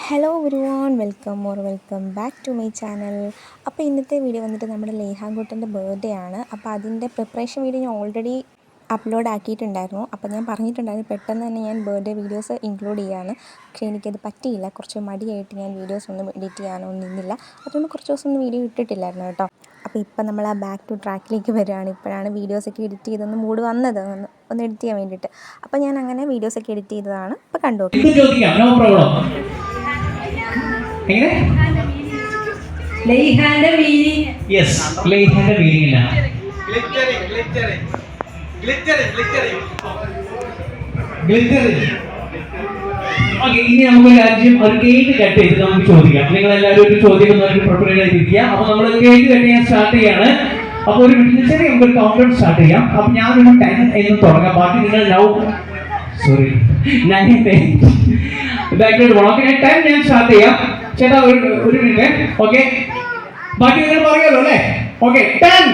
Hello everyone, welcome back to my channel. അപ്പോൾ ഇന്നത്തെ video വന്നിട്ട് നമ്മുടെ ലേഹാൻകുട്ടൻ്റെ ബർത്ത്ഡേ ആണ്. അപ്പോൾ അതിൻ്റെ പ്രിപ്പറേഷൻ വീഡിയോ ഞാൻ ഓൾറെഡി അപ്ലോഡ് ആക്കിയിട്ടുണ്ടായിരുന്നു. അപ്പോൾ ഞാൻ പറഞ്ഞിട്ടുണ്ടായിരുന്നു പെട്ടെന്ന് തന്നെ ഞാൻ ബർത്ത്ഡേ വീഡിയോസ് ഇൻക്ലൂഡ് ചെയ്യാമെന്ന്. പക്ഷേ എനിക്കത് പറ്റിയില്ല. കുറച്ച് മടിയായിട്ട് ഞാൻ വീഡിയോസ് ഒന്നും എഡിറ്റ് ചെയ്യാനൊന്നും നിന്നില്ല. അതുകൊണ്ട് കുറച്ച് ദിവസം ഒന്നും വീഡിയോ ഇട്ടിട്ടില്ലായിരുന്നു കേട്ടോ. അപ്പോൾ ഇപ്പം നമ്മൾ ആ ബാക്ക് ടു ട്രാക്കിലേക്ക് വരികയാണ്. ഇപ്പോഴാണ് വീഡിയോസൊക്കെ എഡിറ്റ് ചെയ്തൊന്ന് മൂഡ് വന്നത് ഒന്ന് എഡിറ്റ് ചെയ്യാൻ വേണ്ടിയിട്ട്. അപ്പോൾ ഞാൻ അങ്ങനെ വീഡിയോസൊക്കെ എഡിറ്റ് ചെയ്തതാണ്. അപ്പോൾ കണ്ടു എങ്ങനെ ലൈഹാന്റെ മീനിങ് യെസ് ലൈഹാന്റെ മീനിങ് ഇല്ല ഓക്കെ. ഇനി നമുക്ക് രാജ്യം ഒരു കേക്ക് കട്ട് ചെയ്ത് നമുക്ക് ചോദിക്കാം. നിങ്ങൾ എല്ലാവരും ഒരു ചോദ്യം പ്രിപ്പയർ ചെയ്തിരിക്കുക. അപ്പൊ നമ്മൾ കേക്ക് കട്ട് ചെയ്യാൻ സ്റ്റാർട്ട് ചെയ്യാണ്. അപ്പൊ ഒരു ചെറിയ നമുക്ക് കൗണ്ട് സ്റ്റാർട്ട് ചെയ്യാം. അപ്പൊ ഞാനൊരു 10 എന്ന് തുടങ്ങാം. ബാക്കി നിങ്ങൾ സോറി 9 ബാക്കിലോട്ട് പോകണം. ഓക്കെ, 10 ഞാൻ സ്റ്റാർട്ട് ചെയ്യാം. ചേട്ടാ ഒരു മിനിറ്റ്. ഓക്കെ, ബാക്കി നിങ്ങൾ പറയാലോ അല്ലേ? ഓക്കെ, 10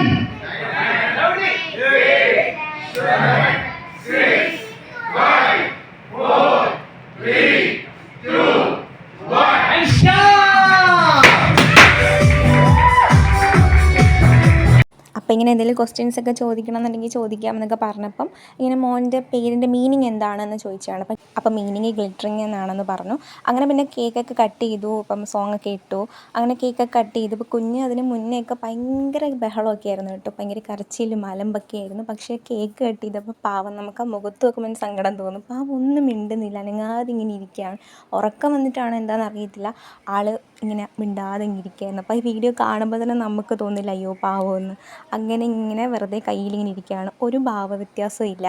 അപ്പോൾ ഇങ്ങനെ എന്തെങ്കിലും ക്വസ്റ്റ്യൻസ് ഒക്കെ ചോദിക്കണം എന്നുണ്ടെങ്കിൽ ചോദിക്കാമെന്നൊക്കെ പറഞ്ഞപ്പം ഇങ്ങനെ മോൻ്റെ പേരിൻ്റെ മീനിങ് എന്താണെന്ന് ചോദിച്ചതാണ്. അപ്പം മീനിങ് ഗ്ലിറ്ററിങ് എന്നാണെന്ന് പറഞ്ഞു. അങ്ങനെ പിന്നെ കേക്കൊക്കെ കട്ട് ചെയ്തു. ഇപ്പം സോങ്ങൊക്കെ ഇട്ടു. അങ്ങനെ കേക്കൊക്കെ കട്ട് ചെയ്തു. ഇപ്പോൾ കുഞ്ഞ് അതിന് മുന്നേ ഒക്കെ ഭയങ്കര ബഹളമൊക്കെ ആയിരുന്നു കേട്ടോ. ഭയങ്കര കരച്ചിലും അലമ്പൊക്കെ ആയിരുന്നു. പക്ഷേ കേക്ക് കട്ട് ചെയ്തപ്പോൾ പാവം നമുക്ക് ആ മുഖത്ത് നോക്കുമ്പോൾ സങ്കടം തോന്നും. പാവം ഒന്നും മിണ്ടുന്നില്ല, അനങ്ങാതെ ഇങ്ങനെ ഇരിക്കുകയാണ്. ഉറക്കം വന്നിട്ടാണ് എന്താണെന്ന് അറിയത്തില്ല, ആൾ ഇങ്ങനെ മിണ്ടാതെ ഇങ്ങനെ ഇരിക്കുകയായിരുന്നു. അപ്പോൾ ഈ വീഡിയോ കാണുമ്പോൾ തന്നെ നമുക്ക് തോന്നില്ല അയ്യോ പാവമെന്ന്. അങ്ങനെ ഇങ്ങനെ വെറുതെ കയ്യിലിങ്ങനെ ഇരിക്കുകയാണ്. ഒരു ഭാവ വ്യത്യാസവും ഇല്ല.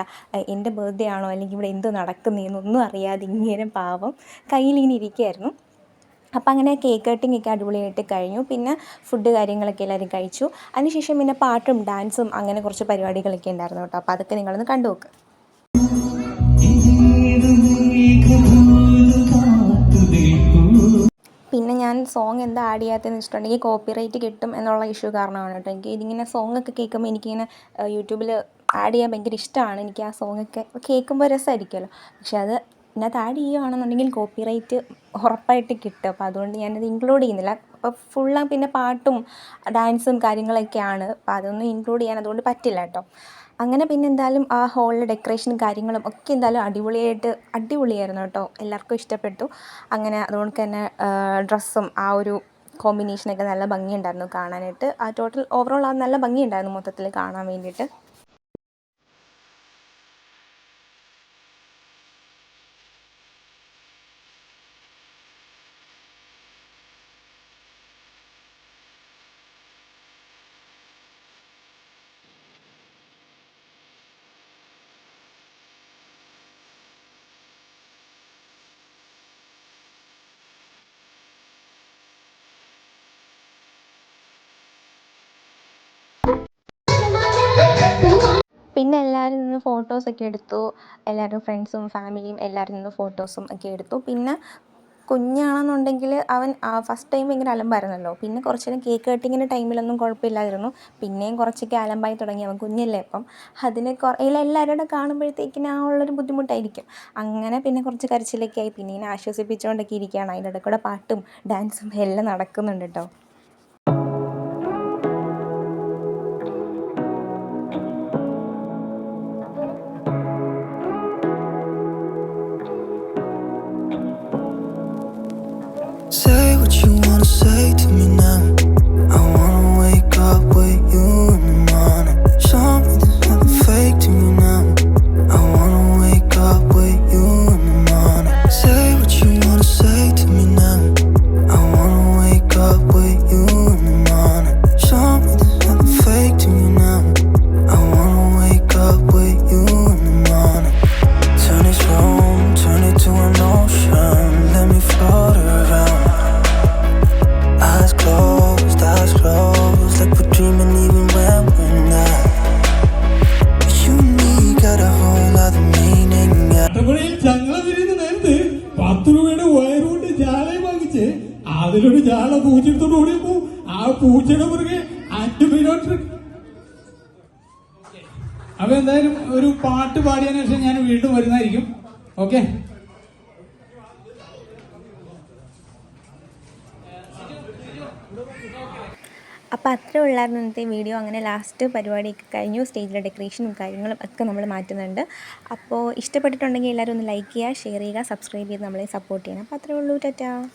എൻ്റെ ബർത്ത്ഡേ ആണോ അല്ലെങ്കിൽ ഇവിടെ എന്തോ നടക്കുന്നതെന്നൊന്നും അറിയാതെ ഇങ്ങനെ പാവം കയ്യിലിങ്ങനെ ഇരിക്കുകയായിരുന്നു. അപ്പം അങ്ങനെ കേക്ക് കട്ടിങ് ഒക്കെ അടിപൊളിയായിട്ട് കഴിഞ്ഞു. പിന്നെ ഫുഡ് കാര്യങ്ങളൊക്കെ എല്ലാവരും കഴിച്ചു. അതിനുശേഷം പിന്നെ പാട്ടും ഡാൻസും അങ്ങനെ കുറച്ച് പരിപാടികളൊക്കെ ഉണ്ടായിരുന്നു കേട്ടോ. അപ്പോൾ അതൊക്കെ നിങ്ങളൊന്ന് കണ്ടു നോക്ക്. പിന്നെ ഞാൻ സോങ് എന്താ ആഡ് ചെയ്യാത്തതെന്ന് വെച്ചിട്ടുണ്ടെങ്കിൽ കോപ്പിറൈറ്റ് കിട്ടും എന്നുള്ള ഇഷ്യൂ കാരണമാണ് കേട്ടോ. എനിക്ക് ഇതിങ്ങനെ സോങ്ങൊക്കെ കേൾക്കുമ്പോൾ എനിക്കിങ്ങനെ യൂട്യൂബിൽ ആഡ് ചെയ്യാൻ ഭയങ്കര ഇഷ്ടമാണ്. എനിക്ക് ആ സോങ്ങൊക്കെ കേൾക്കുമ്പോൾ രസമായിരിക്കുമല്ലോ. പക്ഷെ അത് ഇതിനകത്ത് ആഡ് ചെയ്യുകയാണെന്നുണ്ടെങ്കിൽ കോപ്പിറൈറ്റ് ഉറപ്പായിട്ട് കിട്ടും. അപ്പോൾ അതുകൊണ്ട് ഞാനത് ഇൻക്ലൂഡ് ചെയ്യുന്നില്ല. അപ്പോൾ ഫുള്ള് പിന്നെ പാട്ടും ഡാൻസും കാര്യങ്ങളൊക്കെയാണ്. അപ്പോൾ അതൊന്നും ഇൻക്ലൂഡ് ചെയ്യാൻ അതുകൊണ്ട് പറ്റില്ല കേട്ടോ. അങ്ങനെ പിന്നെ എന്തായാലും ആ ഹോളിലെ ഡെക്കറേഷനും കാര്യങ്ങളും ഒക്കെ എന്തായാലും അടിപൊളിയായിരുന്നു കേട്ടോ. എല്ലാവർക്കും ഇഷ്ടപ്പെട്ടു. അങ്ങനെ അതുകൊണ്ട് തന്നെ ഡ്രസ്സും ആ ഒരു കോമ്പിനേഷനൊക്കെ നല്ല ഭംഗിയുണ്ടായിരുന്നു കാണാനായിട്ട്. ആ ടോട്ടൽ ഓവറോൾ അത് നല്ല ഭംഗിയുണ്ടായിരുന്നു മൊത്തത്തിൽ കാണാൻ വേണ്ടിയിട്ട്. പിന്നെ എല്ലാവരും നിന്ന് ഫോട്ടോസൊക്കെ എടുത്തു. എല്ലാവരും ഫ്രണ്ട്സും ഫാമിലിയും എല്ലാവരും നിന്ന് ഫോട്ടോസും ഒക്കെ എടുത്തു. പിന്നെ കുഞ്ഞാണെന്നുണ്ടെങ്കിൽ അവൻ ഫസ്റ്റ് ടൈം ഭയങ്കര അലമ്പായിരുന്നല്ലോ. പിന്നെ കുറച്ച് നേരം കേക്ക് കട്ടിങ്ങിൻ്റെ ടൈമിലൊന്നും കുഴപ്പമില്ലായിരുന്നു. പിന്നെയും കുറച്ചൊക്കെ അലമ്പായി തുടങ്ങി. അവൻ കുഞ്ഞല്ലേ, അപ്പം അതിന് എല്ലാവരോടും കാണുമ്പോഴത്തേക്കിന് ആ ഉള്ളൊരു ബുദ്ധിമുട്ടായിരിക്കും. അങ്ങനെ പിന്നെ കുറച്ച് കരച്ചിലൊക്കെ ആയി. പിന്നെ ഇങ്ങനെ ആശ്വസിപ്പിച്ചുകൊണ്ടൊക്കെ ഇരിക്കുകയാണ്. അതിൻ്റെ ഇടയിൽ കൂടെ പാട്ടും ഡാൻസും എല്ലാം നടക്കുന്നുണ്ട് കേട്ടോ. Say what you wanna say to me now. I wanna wake up with you in the morning. Show me there's nothing fake to me now. I wanna wake up with you in the morning. Say what you wanna say to me now. I wanna wake up with you in the morning. Show me there's nothing fake to me now. I wanna wake up with you in the morning. Turn this room, turn it to an ocean. Let me float around. Eyes closed, like we're dreaming even when we're not. You and me got a whole other meaning. ചങ്ങള വിരിയുന്ന നേരത്ത് 10 രൂപയുടെ വയറുകൊണ്ട് ജാലയും വാങ്ങിച്ച് അതിലൊരു ജാല പൂച്ചെടുത്തോണ്ട് ഓടിയപ്പോ ആ പൂച്ചയുടെ പുറകെ 5 kilometre. അപ്പൊ എന്തായാലും ഒരു പാട്ട് പാടിയതിനു ശേഷം ഞാൻ വീണ്ടും വരുന്നതായിരിക്കും. ഓക്കെ. അപ്പോൾ അത്രേ ഉള്ളായിരുന്നു ഇന്നത്തെ വീഡിയോ. അങ്ങനെ ലാസ്റ്റ് പരിപാടിയൊക്കെ കഴിഞ്ഞു. സ്റ്റേജിലെ ഡെക്കറേഷനും കാര്യങ്ങളും ഒക്കെ നമ്മൾ മാറ്റുന്നുണ്ട്. അപ്പോൾ ഇഷ്ടപ്പെട്ടിട്ടുണ്ടെങ്കിൽ എല്ലാവരും ഒന്ന് ലൈക്ക് ചെയ്യുക, ഷെയർ ചെയ്യുക, സബ്സ്ക്രൈബ് ചെയ്ത് നമ്മളെ സപ്പോർട്ട് ചെയ്യണം. അപ്പോൾ അത്രേ ഉള്ളൂ. ടാറ്റാ.